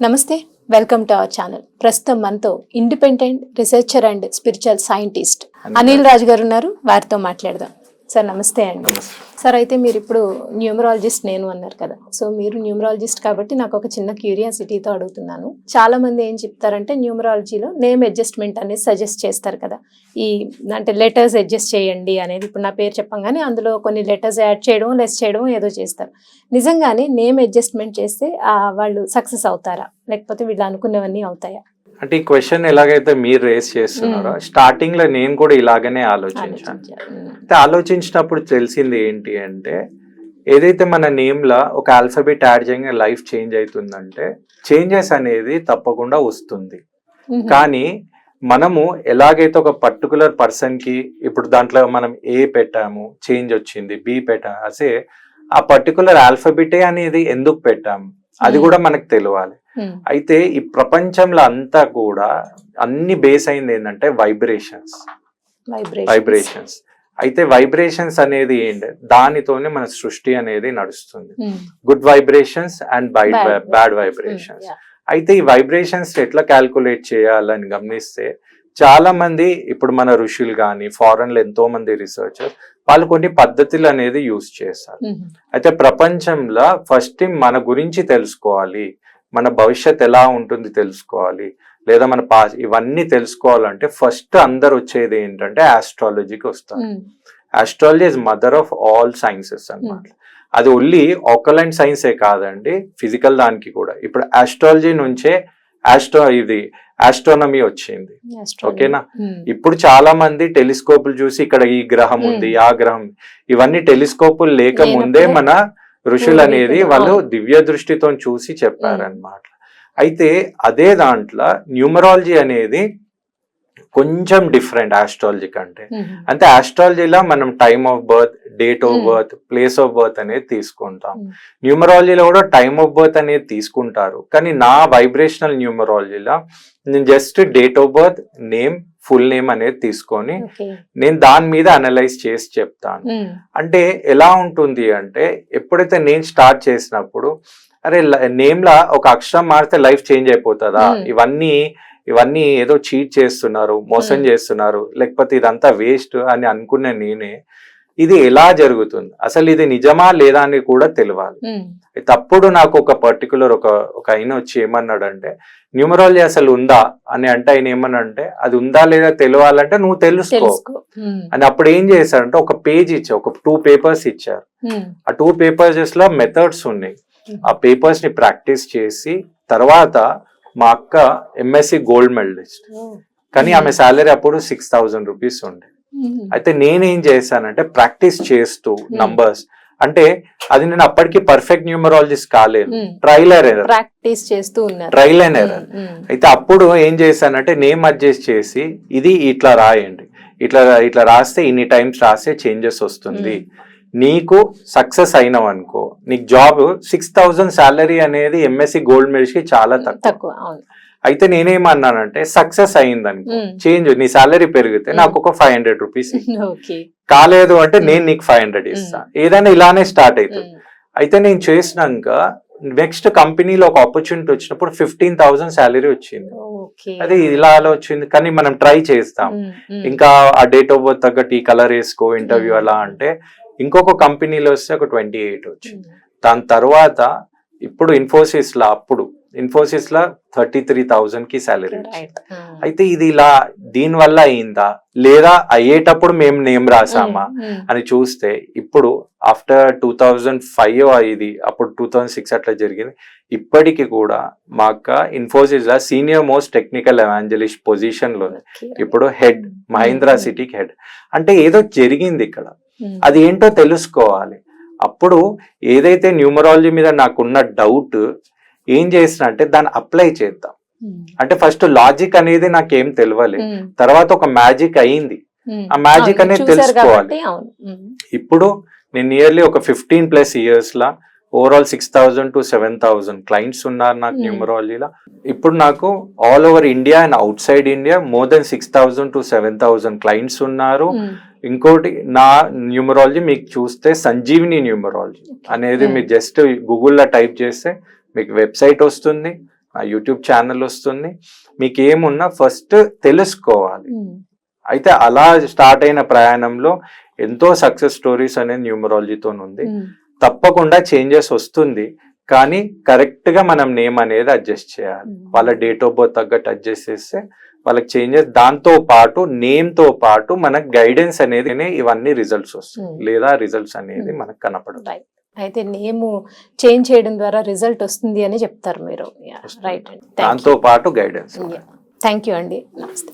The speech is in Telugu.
నమస్తే, వెల్కమ్ టు అవర్ ఛానల్. ప్రస్తుతం మనతో independent researcher and spiritual scientist Anil Raju garu ఉన్నారు. వారితో మాట్లాడదాం. సార్ నమస్తే అండి. సార్, అయితే మీరు ఇప్పుడు న్యూమరాలజిస్ట్ నేను అన్నారు కదా, సో మీరు న్యూమరాలజిస్ట్ కాబట్టి నాకు ఒక చిన్న క్యూరియాసిటీతో అడుగుతున్నాను. చాలా మంది ఏం చెప్తారంటే న్యూమరాలజీలో నేమ్ అడ్జస్ట్మెంట్ అనేది సజెస్ట్ చేస్తారు కదా, ఈ అంటే లెటర్స్ అడ్జస్ట్ చేయండి అనేది. ఇప్పుడు నా పేరు చెప్పంగానే అందులో కొన్ని లెటర్స్ యాడ్ చేయడం, లెస్ చేయడం ఏదో చేస్తారు. నిజంగానే నేమ్ అడ్జస్ట్మెంట్ చేస్తే వాళ్ళు సక్సెస్ అవుతారా, లేకపోతే వీళ్ళు అనుకున్నవన్నీ అవుతాయా? అంటే ఈ క్వశ్చన్ ఎలాగైతే మీరు రేస్ చేస్తున్నారో స్టార్టింగ్ లో నేను కూడా ఇలాగనే ఆలోచించాను. అయితే ఆలోచించినప్పుడు తెలిసింది ఏంటి అంటే, ఏదైతే మన నేమ్ లా ఒక ఆల్ఫాబెట్ యాడ్ చేయగా లైఫ్ చేంజ్ అవుతుందంటే చేంజెస్ అనేది తప్పకుండా వస్తుంది. కానీ మనము ఎలాగైతే ఒక పర్టికులర్ పర్సన్ కి ఇప్పుడు దాంట్లో మనం ఏ పెట్టాము చేంజ్ వచ్చింది, బి పెట్టాము, అసే ఆ పర్టికులర్ ఆల్ఫాబెటే అనేది ఎందుకు పెట్టాము అది కూడా మనకు తెలియాలి. అయితే ఈ ప్రపంచంలో అంతా కూడా అన్ని బేస్ అయింది ఏంటంటే వైబ్రేషన్స్. అయితే వైబ్రేషన్స్ అనేది ఏంటి, దానితోనే మన సృష్టి అనేది నడుస్తుంది. Good vibrations and bad vibrations. అయితే ఈ వైబ్రేషన్స్ ఎట్లా క్యాల్కులేట్ చేయాలని గమనిస్తే చాలా మంది ఇప్పుడు మన ఋషులు కానీ ఫారెన్ లో ఎంతో మంది రీసెర్చర్ వాళ్ళు కొన్ని పద్ధతులు అనేది యూజ్ చేస్తారు. అయితే ప్రపంచంలో ఫస్ట్ మన గురించి తెలుసుకోవాలి, మన భవిష్యత్ ఎలా ఉంటుంది తెలుసుకోవాలి, లేదా మన ఇవన్నీ తెలుసుకోవాలంటే ఫస్ట్ అందరు వచ్చేది ఏంటంటే ఆస్ట్రాలజీకి వస్తారు. Astrology is mother of all sciences అన్నమాట. అది ఓన్లీ ఆకలైన్ సైన్సే కాదండి, ఫిజికల్ దానికి కూడా. ఇప్పుడు ఆస్ట్రాలజీ నుంచే ఆస్ట్రోనమీ వచ్చింది. ఓకేనా, ఇప్పుడు చాలా మంది టెలిస్కోపులు చూసి ఇక్కడ ఈ గ్రహం ఉంది, ఆ గ్రహం, ఇవన్నీ టెలిస్కోపులు లేక ముందే మన ఋషులు అనేది వాళ్ళు దివ్య దృష్టితో చూసి చెప్పారనమాట. అయితే అదే దాంట్లో న్యూమరాలజీ అనేది కొంచెం డిఫరెంట్ ఆస్ట్రాలజీ కంటే. అంటే ఆస్ట్రాలజీలో మనం time of birth, date of birth, place of birth అనేది తీసుకుంటాం. న్యూమరాలజీలో కూడా టైమ్ ఆఫ్ బర్త్ అనేది తీసుకుంటారు, కానీ నా వైబ్రేషనల్ న్యూమరాలజీలో నేను just date of birth, name, full name అనేది తీసుకొని నేను దాని మీద అనలైజ్ చేసి చెప్తాను. అంటే ఎలా ఉంటుంది అంటే, ఎప్పుడైతే నేను స్టార్ట్ చేసినప్పుడు అరే నేమ్ లా ఒక అక్షరం మారితే లైఫ్ చేంజ్ అయిపోతుందా, ఇవన్నీ ఏదో చీట్ చేస్తున్నారు, మోసం చేస్తున్నారు, లేకపోతే ఇదంతా వేస్ట్ అని అనుకున్న నేనే ఇది ఎలా జరుగుతుంది, అసలు ఇది నిజమా లేదా అని కూడా తెలియాలి. తప్పుడు నాకు ఒక పర్టికులర్ ఒక ఆయన వచ్చి ఏమన్నాడంటే, న్యూమరాలజీ అసలు ఉందా అని అంటే ఆయన ఏమన్నాడంటే, అది ఉందా లేదా తెలియాలంటే నువ్వు తెలుసుకో అని. అప్పుడు ఏం చేశారంటే ఒక పేజ్ ఇచ్చారు, ఒక 2 పేపర్స్ ఇచ్చారు. ఆ 2 పేపర్స్ లో మెథడ్స్ ఉన్నాయి. ఆ పేపర్స్ ని ప్రాక్టీస్ చేసి తర్వాత మా అక్క ఎంఎస్సి గోల్డ్ మెడలిస్ట్, కానీ ఆమె శాలరీ అప్పుడు 6,000 రూపీస్ ఉండే. అయితే నేనేం చేశానంటే ప్రాక్టీస్ చేస్తూ నంబర్స్, అంటే అది నేను అప్పటికి పర్ఫెక్ట్ న్యూమరాలజిస్ట్ కాలేదు, ట్రైల్ అండ్ ఎర్రర్. అయితే అప్పుడు ఏం చేశానంటే నేమ్ అడ్జస్ట్ చేసి ఇది ఇట్లా రాయండి, ఇట్లా రాస్తే ఇన్ని టైమ్స్ రాస్తే చేంజెస్ వస్తుంది, నీకు సక్సెస్ అయినావు అనుకో నీకు జాబ్ 6,000 శాలరీ అనేది ఎంఎస్సి గోల్డ్ మెడల్స్ కి చాలా తక్కువ. అయితే నేనేమన్నానంటే సక్సెస్ అయిందనుకో చేంజ్, నీ శాలరీ పెరిగితే నాకు ఒక 500 రూపీస్, కాలేదు అంటే నేను నీకు 500 ఇస్తా, ఏదైనా ఇలానే స్టార్ట్ అవుతుంది. అయితే నేను చేసినాక నెక్స్ట్ కంపెనీలో ఒక ఆపర్చునిటీ వచ్చినప్పుడు 15,000 శాలరీ వచ్చింది. అదే ఇలా వచ్చింది, కానీ మనం ట్రై చేస్తాం, ఇంకా ఆ డేట్ ఆఫ్ బర్త్ తగ్గట్టు ఈ కలర్ వేసుకో ఇంటర్వ్యూ అలా అంటే ఇంకొక కంపెనీలో వస్తే ఒక 28 వచ్చింది. దాని తర్వాత ఇప్పుడు ఇన్ఫోసిస్ లో 33,000 కి శాలరీ. అయితే ఇది ఇలా దీనివల్ల అయిందా లేదా, అయ్యేటప్పుడు మేము నేమ్ రాసామా అని చూస్తే ఇప్పుడు ఆఫ్టర్ 2005 ఇది అప్పుడు 2006 అట్లా జరిగింది. ఇప్పటికి కూడా మా అక్క ఇన్ఫోసిస్ లో senior most technical evangelist position లో ఇప్పుడు హెడ్, మహీంద్రా సిటీకి హెడ్. అంటే ఏదో జరిగింది ఇక్కడ, అది ఏంటో తెలుసుకోవాలి. అప్పుడు ఏదైతే న్యూమరాలజీ మీద నాకున్న డౌట్ ఏం చేసిన అంటే దాన్ని అప్లై చేద్దాం అంటే ఫస్ట్ లాజిక్ అనేది నాకేం తెలియలేదు, తర్వాత ఒక మ్యాజిక్ అయింది, ఆ మ్యాజిక్ అనేది తెలుసుకోవాలి. ఇప్పుడు నేను నియర్లీ ఒక 15+ years law overall 6,000 to 7,000 clients ఉన్నారు నాకు న్యూమరాలజీలో. ఇప్పుడు నాకు all over India and out side India more than 6,000 to 7,000 clients ఉన్నారు. ఇంకోటి నా న్యూమరాలజీ మీకు చూస్తే సంజీవిని న్యూమరాలజీ అనేది మీరు జస్ట్ గూగుల్లో టైప్ చేస్తే మీకు వెబ్సైట్ వస్తుంది, నా యూట్యూబ్ ఛానల్ వస్తుంది. మీకు ఏమున్నా ఫస్ట్ తెలుసుకోవాలి. అయితే అలా స్టార్ట్ అయిన ప్రయాణంలో ఎంతో సక్సెస్ స్టోరీస్ అనేది న్యూమరాలజీతో ఉంది. తప్పకుండా చేంజెస్ వస్తుంది, కానీ కరెక్ట్ గా మనం నేమ్ అనేది అడ్జస్ట్ చేయాలి. వాళ్ళ డేట్ ఆఫ్ బర్త్ తగ్గట్టు అడ్జస్ట్ చేస్తే వాళ్ళకి చేంజెస్, దాంతో పాటు నేమ్ తో పాటు మనకు గైడెన్స్ అనేది ఇవన్నీ రిజల్ట్స్ వస్తాయి, లేదా రిజల్ట్స్ అనేది మనకు కనపడదు. అయితే నేమ్ చేంజ్ చేయడం ద్వారా రిజల్ట్ వస్తుంది అని చెప్తారు మీరు. రైట్ అండి, దాంతో పాటు గైడెన్స్. థ్యాంక్ యూ అండి, నమస్తే.